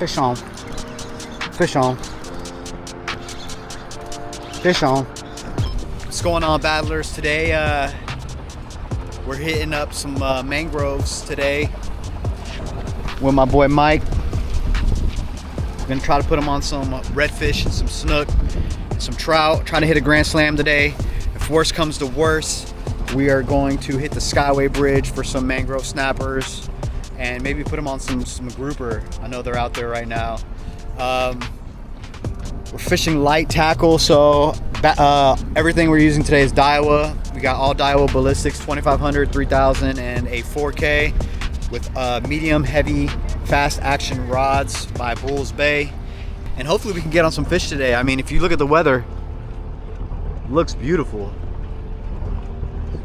Fish on. Fish on. Fish on. What's going on, battlers? Today we're hitting up some mangroves today with my boy Mike. We're gonna try to put them on some redfish and some snook, some trout. Trying to hit a grand slam today. If worst comes to worst, we are going to hit the Skyway Bridge for some mangrove snappers and maybe put them on some grouper. I know they're out there right now. We're fishing light tackle, so everything we're using today is Daiwa. We got all Daiwa Ballistics, 2500, 3000, and a 4K with medium, heavy, fast action rods by Bulls Bay. And hopefully we can get on some fish today. I mean, if you look at the weather, it looks beautiful.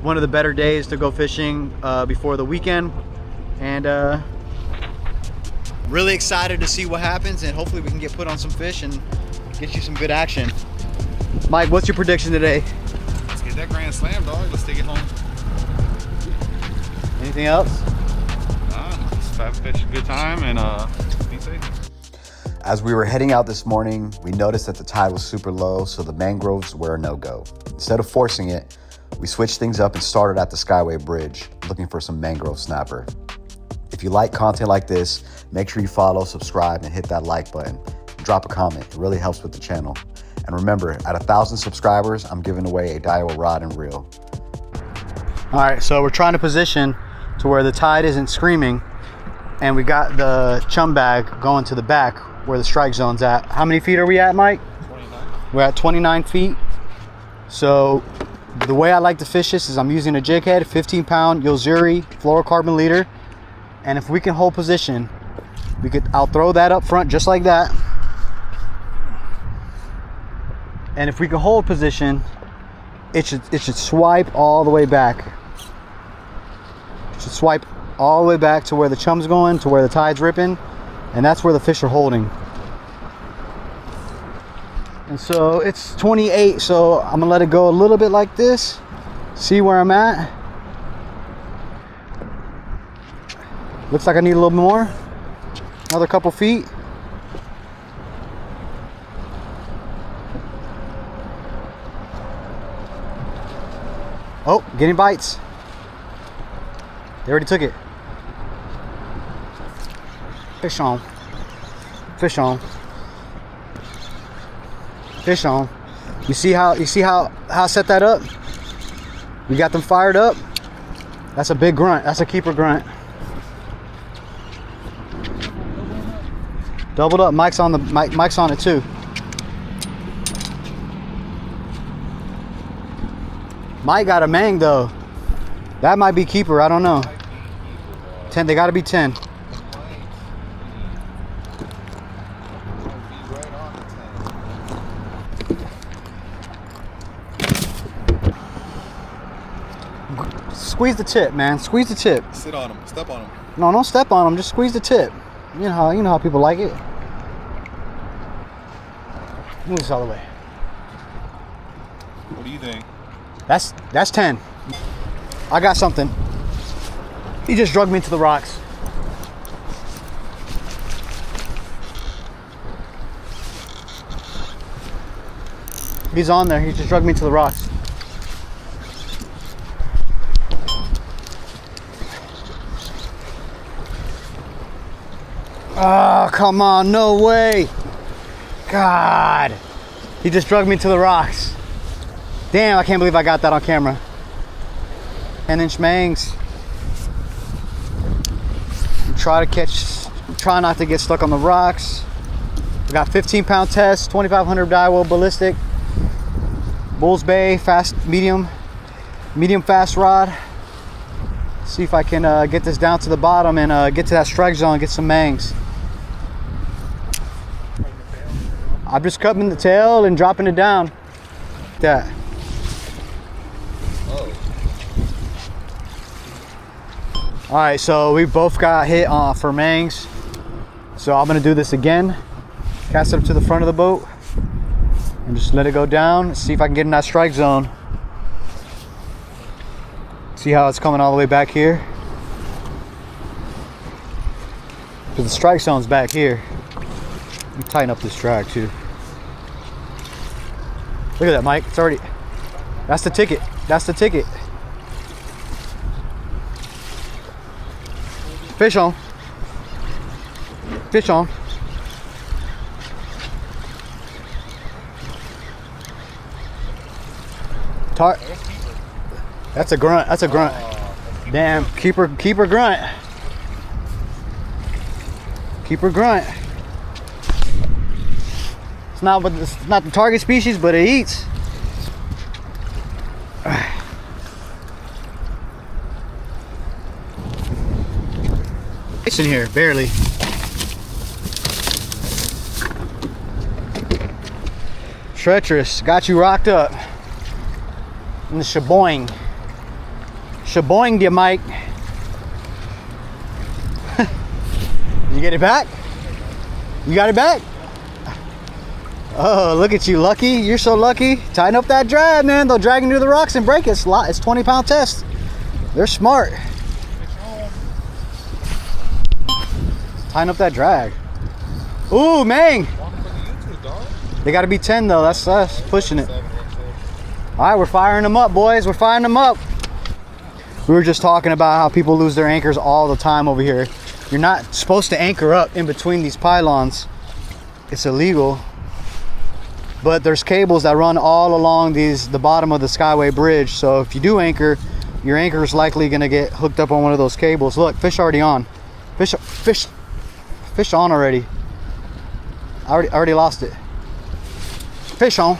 One of the better days to go fishing before the weekend. And really excited to see what happens, and hopefully we can get put on some fish and get you some good action. Mike, what's your prediction today? Let's get that grand slam, dog. Let's take it home. Anything else? Just have fish a good time and be safe. As we were heading out this morning, we noticed that the tide was super low, so the mangroves were a no-go. Instead of forcing it, we switched things up and started at the Skyway Bridge, looking for some mangrove snapper. If you like content like this, make sure you follow, subscribe, and hit that like button. Drop a comment, it really helps with the channel. And remember, at 1,000 subscribers, I'm giving away a Daiwa rod and reel. All right, so we're trying to position to where the tide isn't screaming, and we got the chum bag going to the back where the strike zone's at. How many feet are we at, Mike? 29. We're at 29 feet. So the way I like to fish this is I'm using a jig head, 15-pound Yozuri fluorocarbon leader. And if we can hold position, I'll throw that up front just like that. And if we can hold position, it should swipe all the way back. It should swipe all the way back to where the chum's going, to where the tide's ripping, and that's where the fish are holding. And so it's 28, so I'm gonna let it go a little bit like this, see where I'm at. Looks like I need a little more, another couple feet. Oh, getting bites. They already took it. Fish on. Fish on. Fish on. You see how I set that up? We got them fired up. That's a big grunt. That's a keeper grunt. Doubled up. Mike's on it too. Mike got a mang though. That might be keeper. I don't know. 10. They got to be 10. Squeeze the tip, man. Squeeze the tip. Sit on them. Step on them. No, don't step on them. Just squeeze the tip. You know how people like it. Move this all the way. What do you think? That's 10. I got something. He just drugged me into the rocks. He's on there. He just drugged me into the rocks. Oh, come on. No way. God. He just drugged me to the rocks. Damn, I can't believe I got that on camera. 10-inch mangs. Try not to get stuck on the rocks. We got 15-pound test, 2500 Daiwa Ballistic, Bulls Bay, medium fast rod. See if I can get this down to the bottom and get to that strike zone, get some mangs. I'm just cutting the tail and dropping it down. Like that. All right, so we both got hit for mangs. So I'm gonna do this again. Cast it up to the front of the boat and just let it go down. See if I can get in that strike zone. See how it's coming all the way back here? Because the strike zone's back here. Let me tighten up this drag too. Look at that, Mike. It's already, that's the ticket. That's the ticket. Fish on. Fish on. That's a grunt. That's a grunt. Damn, keeper grunt. Keeper grunt. It's not the target species, but it eats. It's in here, barely. Treacherous, got you rocked up. In the shaboing. Shaboinged you, Mike. You get it back? You got it back? Oh, look at you, lucky. You're so lucky. Tighten up that drag, man. They'll drag into the rocks and break it. It's 20-pound test. They're smart. Tighten up that drag. Ooh, mang. They got to be 10 though. That's us pushing it. All right, we're firing them up, boys. We're firing them up. We were just talking about how people lose their anchors all the time over here. You're not supposed to anchor up in between these pylons. It's illegal. But there's cables that run all along the bottom of the Skyway Bridge. So if you do anchor, your anchor is likely going to get hooked up on one of those cables. Look, fish already on. Fish on already. I already lost it. Fish on.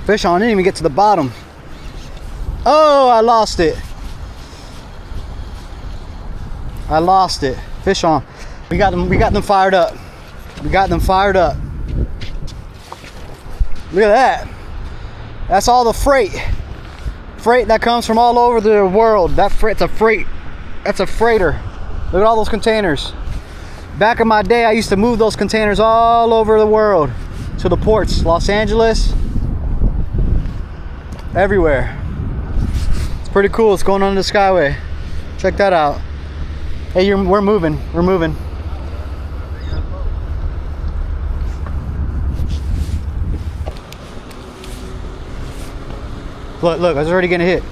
Fish on. I didn't even get to the bottom. Oh, I lost it. I lost it. Fish on. We got them fired up. We got them fired up. Look at that. That's all the freight. Freight that comes from all over the world. That's a freight. That's a freighter. Look at all those containers. Back in my day, I used to move those containers all over the world to the ports, Los Angeles, everywhere. It's pretty cool. What's going on in the Skyway? Check that out. Hey, we're moving. We're moving. Look, I was already getting hit.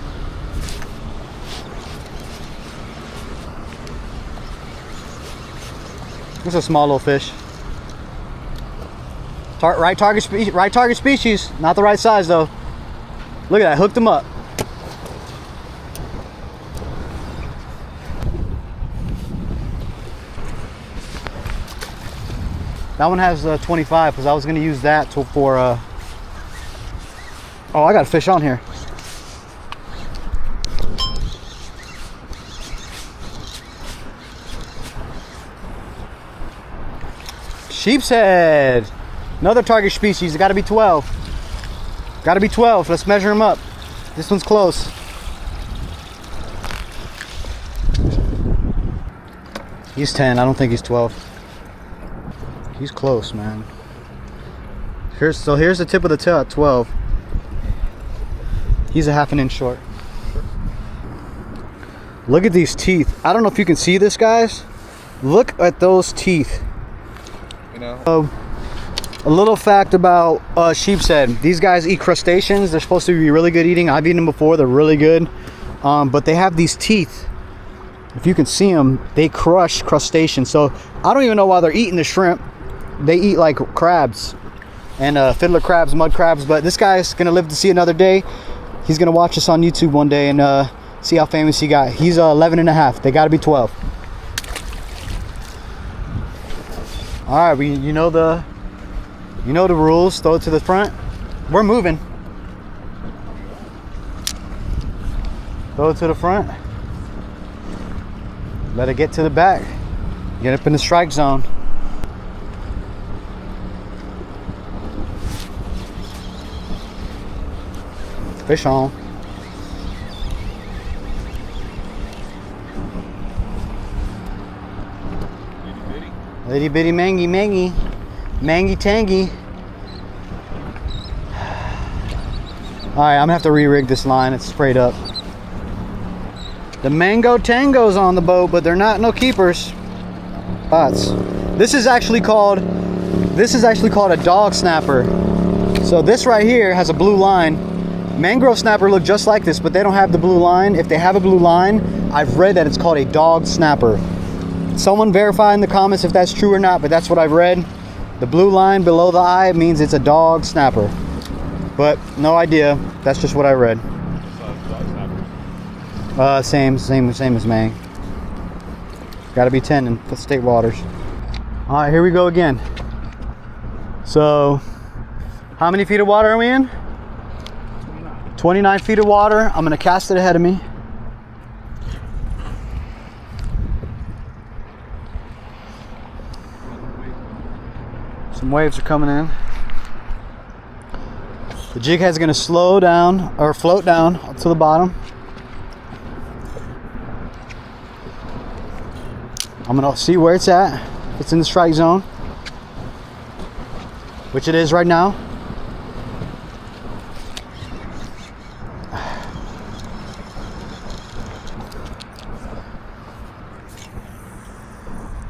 This is a small little fish. Right target species, not the right size though. Look at that, hooked him up. That one has 25 because I was going to use that for. Oh, I got a fish on here. Sheepshead. Another target species. It got to be 12. Got to be 12. Let's measure them up. This one's close. He's 10. I don't think he's 12. He's close, man. Here's the tip of the tail at 12. He's a half an inch short. Look at these teeth. I don't know if you can see this, guys. Look at those teeth. You know. A little fact about sheepshead. These guys eat crustaceans. They're supposed to be really good eating. I've eaten them before. They're really good. But they have these teeth. If you can see them, they crush crustaceans. So I don't even know why they're eating the shrimp. They eat like crabs and fiddler crabs, mud crabs. But this guy's gonna live to see another day. He's gonna watch us on YouTube one day and see how famous he got. He's 11 and a half. They gotta be 12. All right, you know the rules. Throw it to the front. We're moving. Throw it to the front. Let it get to the back. Get up in the strike zone. Fish on. Litty bitty mangy mangy. Mangy tangy. Alright, I'm gonna have to re-rig this line. It's sprayed up. The mango tango's on the boat, but they're not no keepers. Spots. This is actually called a dog snapper. So this right here has a blue line. Mangrove snapper look just like this, but they don't have the blue line. If they have a blue line, I've read that it's called a dog snapper. Someone verify in the comments if that's true or not, but that's what I've read. The blue line below the eye means it's a dog snapper. But no idea. That's just what I read. Same as Mang. Gotta be 10 in state waters. All right, here we go again. So, how many feet of water are we in? 29 feet of water. I'm gonna cast it ahead of me. Some waves are coming in. The jig head's gonna slow down or float down up to the bottom. I'm gonna see where it's at. If it's in the strike zone, which it is right now.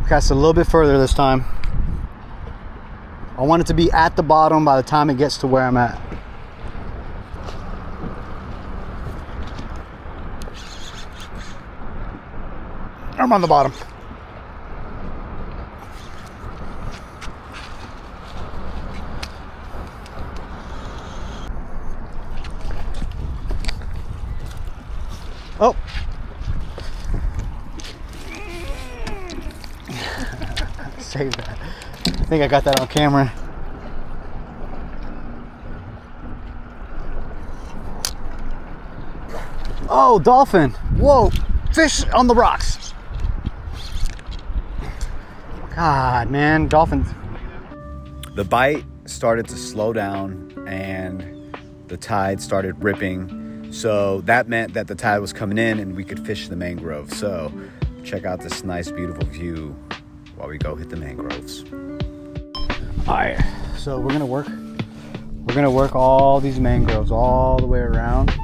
Cast a little bit further this time. I want it to be at the bottom by the time it gets to where I'm at. I'm on the bottom. Oh. Save that. I think I got that on camera. Oh, dolphin. Whoa, fish on the rocks. God, man, dolphins. The bite started to slow down and the tide started ripping. So that meant that the tide was coming in and we could fish the mangrove. So check out this nice, beautiful view while we go hit the mangroves. All right, so we're gonna work all these mangroves all the way around.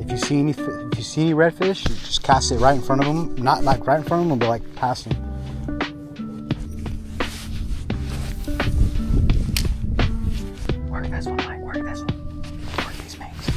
If you see any redfish, you just cast it right in front of them. Not like right in front of them, but like past them. Work this one, Mike. Work this one. Work these mangs.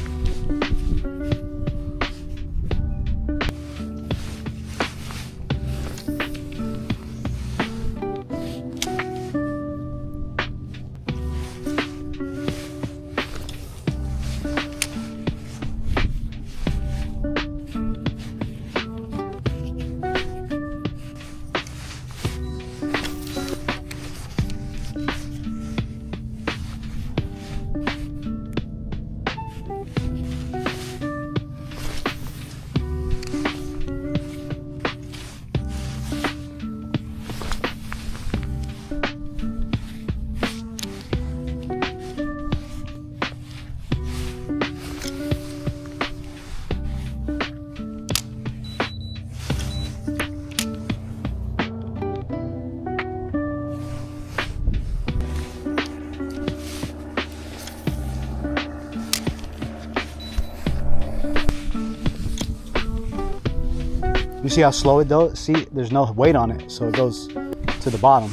You see how slow it goes? See, there's no weight on it, so it goes to the bottom.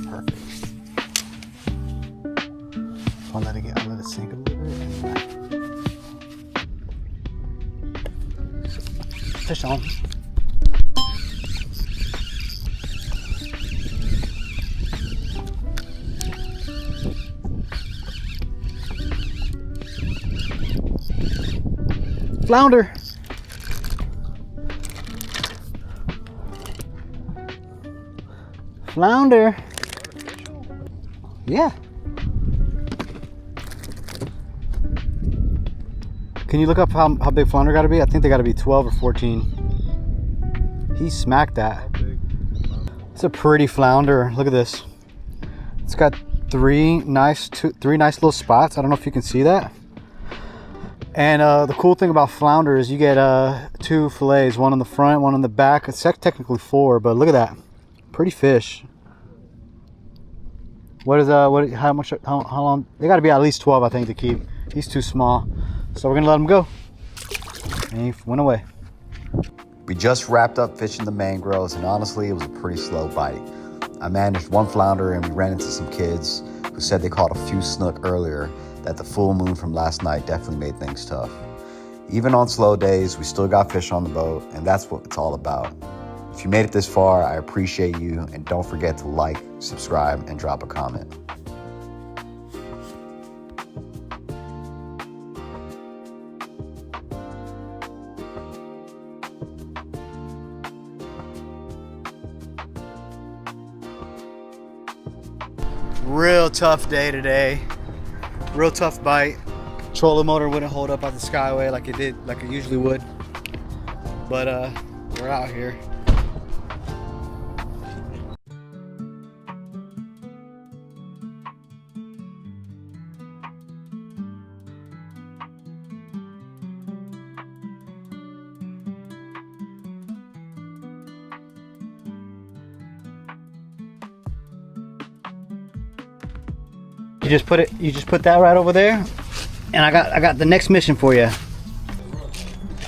Perfect. I'll let it sink a little bit. Fish on. Flounder. Flounder. Yeah. Can you look up how big flounder got to be? I think they got to be 12 or 14. He smacked that. It's a pretty flounder. Look at this. It's got three nice little spots. I don't know if you can see that. And the cool thing about flounder is you get 2 fillets, one on the front, one on the back. It's technically 4, but look at that. Pretty fish. What is how long? They got to be at least 12, I think, to keep. He's too small, so we're gonna let him go. And he went away. We just wrapped up fishing the mangroves, and honestly, it was a pretty slow bite. I managed one flounder, and we ran into some kids who said they caught a few snook earlier, that the full moon from last night definitely made things tough. Even on slow days, we still got fish on the boat, and that's what it's all about. If you made it this far, I appreciate you, and don't forget to like, subscribe, and drop a comment. Real tough day today. Real tough bite. Trolling motor wouldn't hold up at the Skyway like it did, like it usually would. But we're out here. You just put that right over there, and I got the next mission for you.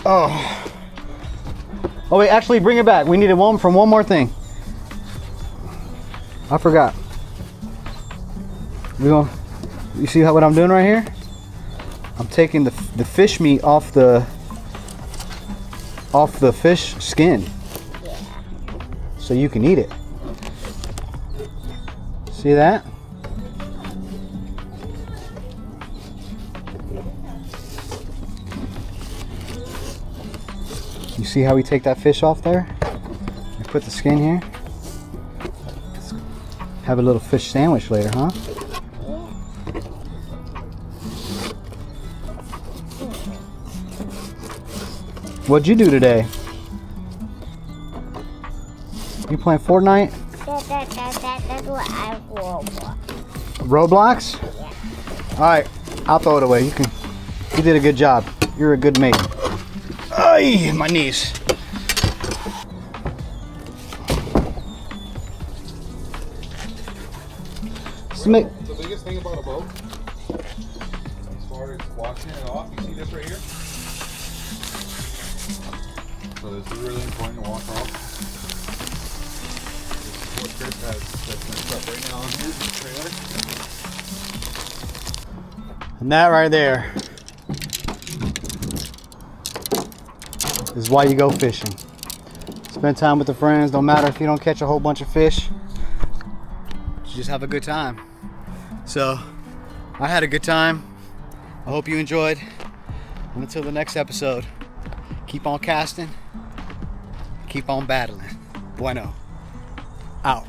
Oh wait, actually bring it back. We needed one more thing. I forgot. You see what I'm doing right here? I'm taking the fish meat off the fish skin, so you can eat it. See that? You see how we take that fish off there? We put the skin here. Have a little fish sandwich later, huh? What'd you do today? You playing Fortnite? That's what I want. Roblox? Yeah. Alright, I'll throw it away. You did a good job. You're a good mate. Ay, my knees. The biggest thing about a boat, as far as washing it off, you see this right here? So this is really important to wash off. This is what Chris has that's mixed up right now on here in the trailer. And that right there is why you go fishing. Spend time with the friends. Don't matter if you don't catch a whole bunch of fish. You just have a good time. So I had a good time. I hope you enjoyed. And until the next episode, keep on casting, keep on battling. Bueno. Out.